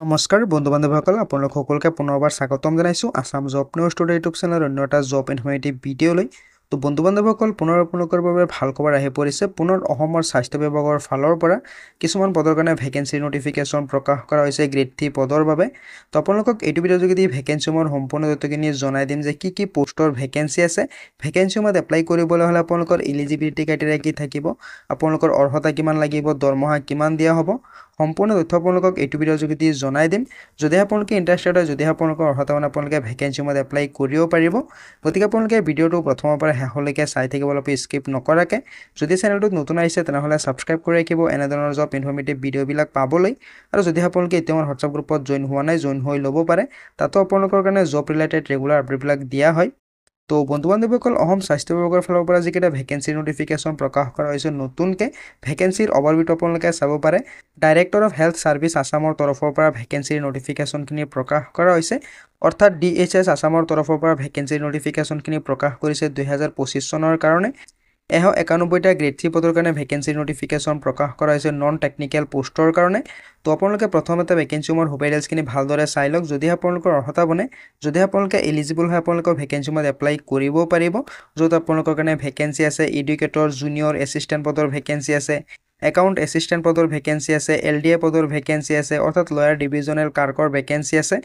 নমস্কাৰ বন্ধু বান্ধৱীসকল আপোনালোক সকলোকে পুনৰবাৰ স্বাগতম জনাইছোঁ Assam job news today YouTube চেনেলৰ অন্য এটা জব ইনফৰ্মেটিভ ভিডিঅ'লৈ তো বন্ধু বান্ধৱীসকল পুনৰ আপোনালোকৰ বাবে ভাল খবৰ আহি পৰিছে পুনৰ অসমৰ স্বাস্থ্য বিভাগৰ ফালৰ পৰা কিছুমান পদৰ কাৰণে ভেকেন্সি নটিফিকেশ্যন প্ৰকাশ কৰা হৈছে গ্ৰেড 3 পদৰ বাবে তো আপোনালোকক এইটো ভিডিঅ'ৰ যোগেদি ভেকেন্সিসমূহৰ সম্পূৰ্ণ তথ্যখিনি জনাই দিম যে কি পোষ্টৰ ভেকেন্সি আছে ভেকেন্সিসমূহত এপ্লাই কৰিবলৈ হ'লে আপোনালোকৰ এলিজিবিলিটি ক্ৰাইটেৰিয়া কি থাকিব আপোনালোকৰ অৰ্হতা কিমান লাগিব দৰমহা কিমান দিয়া হ'ব সম্পূৰ্ণ তথ্য আপোনালোকক এইটো ভিডিঅ'ৰ যোগেদি জনাই দিম যদি আপোনালোকে ইন্টাৰেষ্টেড হয় যদি আপোনালোকৰ অৰ্হতা আপোনালোকে ভেকেন্সিসমূহত এপ্লাই কৰিব পাৰিব গতিকে আপোনালোকে ভিডিঅ'টো প্ৰথমৰ পৰা শেষলৈকে চাই থাকিব অলপ স্কিপ নকৰাকে যদি চেনেলটোত নতুন আহিছে তেনেহ'লে সাবস্ক্ৰাইব কৰি ৰাখিব এনেধৰণৰ জব ইনফৰ্মেটিভ ভিডিঅ'বিলাক পাবলৈ আৰু যদি আপোনালোকে এতিয়া আমাৰ হোৱাটছআপ গ্ৰুপত জইন হোৱা নাই জইন হৈ ল'ব পাৰে তাতো আপোনালোকৰ কাৰণে জব ৰিলেটেড ৰেগুলাৰ আপডেটবিলাক দিয়া হয় তো বন্ধু বান্ধৱীসকল অসম স্বাস্থ্য বিভাগৰ ফালৰ পৰা যিকেইটা ভেকেন্সি নটিফিকেশ্যন প্ৰকাশ কৰা হৈছে নতুনকৈ ভেকেন্সিৰ অভাৰভিউ আপোনালোকে চাব পাৰে ডাইৰেক্টৰ অফ হেল্থ ছাৰ্ভিচ আসামৰ তৰফৰ পৰা ভেকেন্সিৰ নটিফিকেশ্যনখিনি প্ৰকাশ কৰা হৈছে অৰ্থাৎ DHS আসামৰ তৰফৰ পৰা ভেকেন্সিৰ নটিফিকেশ্যনখিনি প্ৰকাশ কৰিছে 2025 চনৰ কাৰণে 91টা গ্ৰেড 3 পদৰ কাৰণে ভেকেন্সি নটিফিকেশ্যন প্ৰকাশ কৰা হৈছে নন টেকনিক্যাল পোষ্টৰ কাৰণে তো আপোনালোকে প্ৰথমতে ভেকেন্সিৰ হোবেৰিয়েলছখিনি ভালদৰে চাই লওক যদি আপোনালোকৰ অৰ্হতা বনে যদি আপোনালোকে এলিজিবল হয় আপোনালোকৰ ভেকেন্সিত এপ্লাই কৰিব পাৰিব য'ত আপোনালোকৰ কাৰণে ভেকেন্সি আছে এডুকেটৰ জুনিয়ৰ এছিষ্টেণ্ট পদৰ ভেকেন্সি আছে একাউণ্ট এছিষ্টেণ্ট পদৰ ভেকেন্সি আছে LDA পদৰ ভেকেন্সি আছে অৰ্থাৎ লয়াৰ ডিভিজনেল ক্লাৰ্কৰ ভেকেন্সি আছে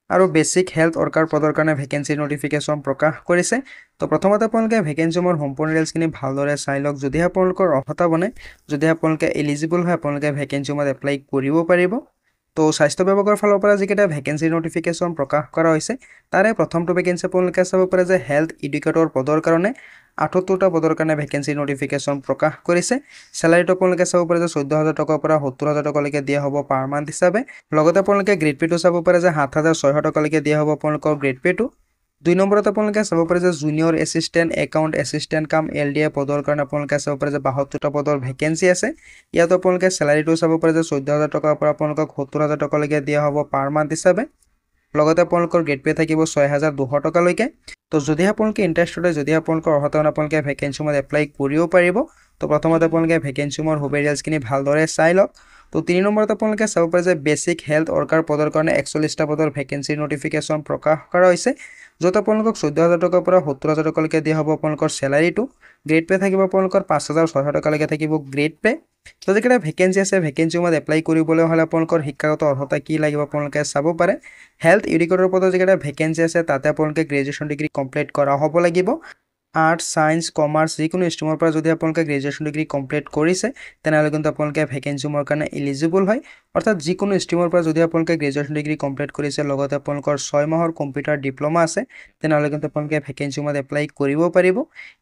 আৰু বেসিক হেল্থ ওয়াৰ্কাৰ পদৰ কাৰণে ভেকেন্সি নটিফিকেশ্যন প্ৰকাশ কৰিছে তো প্ৰথমতে আপোনালোকে ভেকেন্সিৰ সম্পূৰ্ণ ডিটেইলছখিনি ভালদৰে চাই লওক যদি আপোনালোকৰ অৰ্হতা বনে যদি আপোনালোকে এলিজিবল হয় আপোনালোকে ভেকেন্সিত এপ্লাই কৰিব পাৰিব তো স্বাস্থ্য বিভাগৰ ফালৰ পৰা যিকেইটা ভেকেন্সি নটিফিকেশ্যন প্ৰকাশ কৰা হৈছে তাৰে প্ৰথমটো ভেকেন্সি আপোনালোকে চাব পাৰে যে হেল্থ এডুকেটৰ পদৰ কাৰণে 78টা পদৰ কাৰণে ভেকেন্সি নটিফিকেশ্যন প্ৰকাশ কৰিছে স্যালাৰিটো আপোনালোকে চাব পাৰে যে 14000 টকাৰ পৰা 70000 টকালৈকে দিয়া হ'ব পাৰ মান্থ হিচাপে লগতে আপোনালোকে গ্ৰেড পেটো চাব পাৰে যে 7600 টকালৈকে দিয়া হ'ব আপোনালোকৰ গ্ৰেড পেটো 2 নম্বৰত আপোনালোকে চাব পাৰে যে জুনিয়ৰ এছিষ্টেণ্ট একাউণ্ট এছিষ্টেণ্ট কাম LDA পদৰ কাৰণে আপোনালোকে চাব পাৰে যে 72টা পদৰ ভেকেন্সি আছে ইয়াত আপোনালোকে স্যালাৰিটো চাব পাৰে যে 14000 টকাৰ পৰা আপোনালোকক 70000 টকালৈকে দিয়া হ'ব পাৰ মান্থ হিচাপে লগতে আপোনালোকৰ গ্ৰেড পে থাকিব 6200 টকালৈকে তো যদি আপোনালোকে ইন্টাৰেষ্টেড হয় যদি আপোনালোকৰ অৰ্হতা আপোনালোকে ভেকেন্সিত এপ্লাই কৰিব পাৰিব তো প্ৰথমতে আপোনালোকে ভেকেন্সিৰ হোবেৰিয়েলছখিনি ভালদৰে চাই লওক তো 3 নম্বৰত আপোনালোকে চাব পাৰে যে বেসিক হেল্থ ওয়াৰ্কাৰ পদৰ কাৰণে 41টা পদৰ ভেকেন্সি নটিফিকেশ্যন প্ৰকাশ কৰা হৈছে য'ত আপোনালোকক 14000 টকাৰ পৰা 70000 টকালৈকে দিয়া হ'ব আপোনালোকৰ স্যালাৰিটো গ্ৰেড পে থাকিব আপোনালোকৰ 5600 টকালৈকে থাকিব গ্ৰেড পে তো যেটা ভেকেন্সি আছে ভেকেন্সিৰ এপ্লাই কৰিবলৈ হ'লে আপোনালোকৰ শিক্ষাগত অৰ্হতা কি লাগিব আপোনালোকে চাব পাৰে হেল্থ এডুকেটৰ পদৰ যেটা ভেকেন্সি আছে তাতে আপোনালোকে গ্ৰেজুৱেশ্যন ডিগ্ৰী কমপ্লিট কৰা হ'ব লাগিব আৰ্টছ সায়েন্স কমাৰ্চ যিকোনো ষ্ট্ৰীমৰ পৰা যদি আপোনালোকে গ্ৰেজুৱেশ্যন ডিগ্ৰী কমপ্লিট কৰিছে তেনেহ'লে কিন্তু আপোনালোকে ভেকেন্সিৰ কাৰণে এলিজিবল হয় অৰ্থাৎ যিকোনো ষ্ট্ৰীমৰ পৰা যদি আপোনালোকে গ্ৰেজুৱেশ্যন ডিগ্ৰী কমপ্লিট কৰিছে লগতে আপোনালোকৰ 6 মাহৰ কম্পিউটাৰ ডিপ্লোমা আছে তেনেহ'লে কিন্তু আপোনালোকে ভেকেন্সিত এপ্লাই কৰিব পাৰিব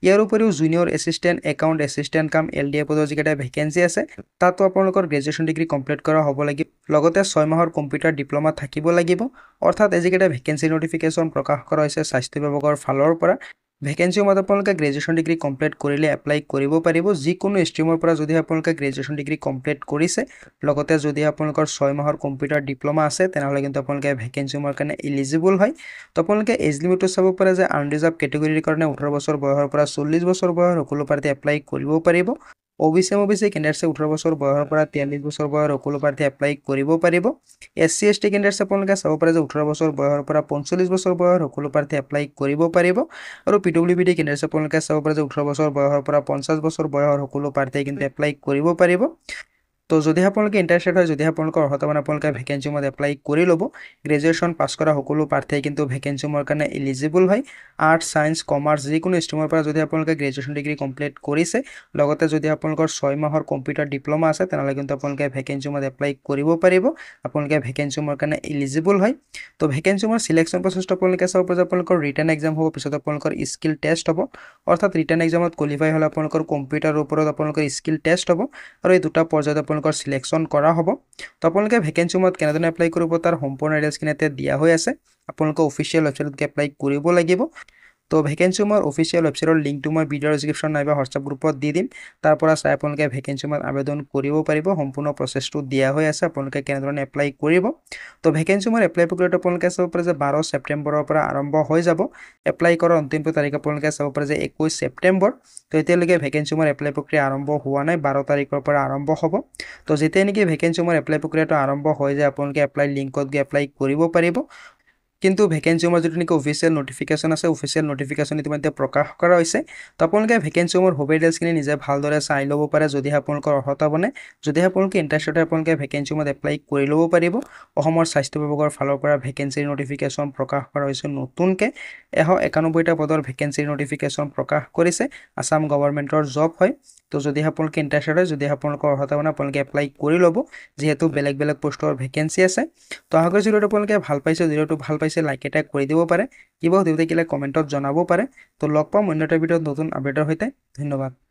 ইয়াৰ উপৰিও জুনিয়ৰ এছিষ্টেণ্ট একাউণ্ট এছিষ্টেণ্ট কাম LDA পদৰ যিকেইটা ভেকেন্সি আছে তাতো আপোনালোকৰ গ্ৰেজুৱেশ্যন ডিগ্ৰী কমপ্লিট কৰা হ'ব লাগিব লগতে 6 মাহৰ কম্পিউটাৰ ডিপ্লোমা থাকিব লাগিব অৰ্থাৎ যিকেইটা ভেকেন্সি নটিফিকেশ্যন প্ৰকাশ কৰা হৈছে স্বাস্থ্য বিভাগৰ ফালৰ পৰা ভেকেন্সি মতে আপোনালোকে গ্ৰেজুৱেশ্যন ডিগ্ৰী কমপ্লিট কৰিলে এপ্লাই কৰিব পাৰিব যিকোনো ষ্ট্ৰীমৰ পৰা যদি আপোনালোকে গ্ৰেজুৱেশ্যন ডিগ্ৰী কমপ্লিট কৰিছে লগতে যদি আপোনালোকৰ 6 মাহৰ কম্পিউটাৰ ডিপ্লোমা আছে তেনেহ'লে কিন্তু আপোনালোকে ভেকেন্সিৰ কাৰণে এলিজিবল হয় তো আপোনালোকে এজ লিমিটটো চাব পাৰে যে আনৰিজাৰ্ভ কেটেগৰীৰ কাৰণে 18 বছৰ বয়সৰ পৰা 40 বছৰ বয়সৰ সকলো প্ৰাৰ্থী এপ্লাই কৰিব পাৰিব OBC কেণ্ডিডেটছে 18 বছৰ বয়সৰ পৰা 43 বছৰ বয়সৰ সকলো প্ৰাৰ্থী এপ্লাই কৰিব পাৰিব SC ST কেণ্ডিডেটছে আপোনালোকে চাব পাৰে যে 18 বছৰ বয়সৰ পৰা 45 বছৰ বয়সৰ সকলো প্ৰাৰ্থী এপ্লাই কৰিব পাৰিব আৰু PWD কেণ্ডিডেটছে আপোনালোকে চাব পাৰে যে 18 বছৰ বয়সৰ পৰা 50 বছৰ বয়সৰ সকলো প্ৰাৰ্থী কিন্তু এপ্লাই কৰিব পাৰিব তো যদি আপোনালোকে ইন্টাৰেষ্টেড হয় যদি আপোনালোকৰ অৰ্হতা আপোনালোকে ভেকেন্সিত এপ্লাই কৰি ল'ব গ্ৰেজুৱেশ্যন পাছ কৰা সকলো প্ৰাৰ্থী কিন্তু ভেকেন্সিৰ কাৰণে এলিজিবল হয় আৰ্টছ সায়েন্স কমাৰ্চ যিকোনো ষ্ট্ৰীমৰ পৰা যদি আপোনালোকে গ্ৰেজুৱেশ্যন ডিগ্ৰী কমপ্লিট কৰিছে লগতে যদি আপোনালোকৰ 6 মাহৰ কম্পিউটাৰ ডিপ্লোমা আছে তেনেহ'লে কিন্তু আপোনালোকে ভেকেন্সিত এপ্লাই কৰিব পাৰিব আপোনালোকে ভেকেন্সিৰ কাৰণে এলিজিবল হয় তো ভেকেন্সিৰ সিলেকশ্যন প্ৰচেছটো আপোনালোকে চাব পাৰে আপোনালোকৰ ৰিটেন এক্সাম হ'ব পিছত আপোনালোকৰ স্কিল টেষ্ট হ'ব অৰ্থাৎ ৰিটেন এক্সামত কোৱালিফাই হ'লে আপোনালোকৰ কম্পিউটাৰৰ ওপৰত আপোনালোকৰ স্কিল টেষ্ট হ'ব আৰু এই দুটা পৰ্যায়ত আপোনালোকৰ সিলেকশ্যন কৰা হ'ব তো আপোনালোকে ভেকেন্সিত কেনেদৰে এপ্লাই কৰিব তাৰ সম্পূৰ্ণ ডিটেইলছখিনি দিয়া হৈ আছে আপোনালোকে অফিচিয়েল ৱেবছাইটত এপ্লাই কৰিব লাগিব তো ভেকেঞ্চি মই অফিচিয়েল ৱেবছাইটৰ লিংকটো মই ভিডিঅ' ডেছক্ৰিপশ্যন নাইবা হোৱাটছআপ গ্ৰুপত দি দিম। তাৰ পৰা চাই আপোনালোকে ভেকেঞ্চি মই আবেদন কৰিব পাৰিব। সম্পূৰ্ণ প্ৰচেছটো দিয়া হৈ আছে, আপোনালোকে কেনেধৰণে এপ্লাই কৰিব। তো ভেকেঞ্চি মই এপ্লাই প্ৰক্ৰিয়াটো আপোনালোকে চাব পাৰে যে 12 ছেপ্টেম্বৰৰ পৰা আৰম্ভ হৈ যাব। এপ্লাই কৰাৰ অন্তিম তাৰিখ আপোনালোকে চাব পাৰে যে 21 ছেপ্টেম্বৰ। তো এতিয়ালৈকে ভেকেঞ্চি মই এপ্লাই প্ৰক্ৰিয়া আৰম্ভ হোৱা নাই, 12 তাৰিখৰ পৰা আৰম্ভ হ'ব। তো যেতিয়া নেকি ভেকেঞ্চি মই এপ্লাই প্ৰক্ৰিয়াটো আৰম্ভ হৈ যায়, আপোনালোকে এপ্লাই লিংকত গৈ এপ্লাই কৰিব পাৰিব। কিন্তু ভেকেঞ্চি মোৰ যিটো নেকি অফিচিয়েল নটিফিকেশ্যন আছে, অফিচিয়েল নটিফিকেশ্যন ইতিমধ্যে প্ৰকাশ কৰা হৈছে। তো আপোনালোকে ভেকেঞ্চি মোৰ হবি ডিটেইলছখিনি নিজে ভালদৰে চাই ল'ব পাৰে যদিহে আপোনালোকৰ অৰ্হতা বনে। যদিহে আপোনালোকে ইণ্টাৰেষ্টেড হয়, আপোনালোকে ভেকেঞ্চি মত এপ্লাই কৰি ল'ব পাৰিব। অসমৰ স্বাস্থ্য বিভাগৰ ফালৰ পৰা ভেকেঞ্চিৰ নটিফিকেশ্যন প্ৰকাশ কৰা হৈছে নতুনকৈ। 191টা পদৰ ভেকেঞ্চিৰ নটিফিকেশ্যন প্ৰকাশ কৰিছে। আছাম গভৰ্ণমেণ্টৰ জব হয়। তো যদিহে আপোনালোকে ইণ্টাৰেষ্টেড হয়, যদিহে আপোনালোকৰ অৰ্হতা বনে, আপোনালোকে এপ্লাই কৰি ল'ব, যিহেতু বেলেগ বেলেগ পোষ্টৰ ভেকেঞ্চি আছে। তো আশা কৰিছোঁ ভিডিঅ'টো আপোনালোকে ভাল পাইছে। ভিডিঅ'টো ভাল পাইছে লাইক এটা কৰি দিব পাৰে, কিবা সুধিব থাকিলে কমেণ্টত জনাব পাৰে। তো লগ পাম অন্য এটা ভিডিঅ'ত নতুন আপডেটৰ সৈতে। ধন্যবাদ।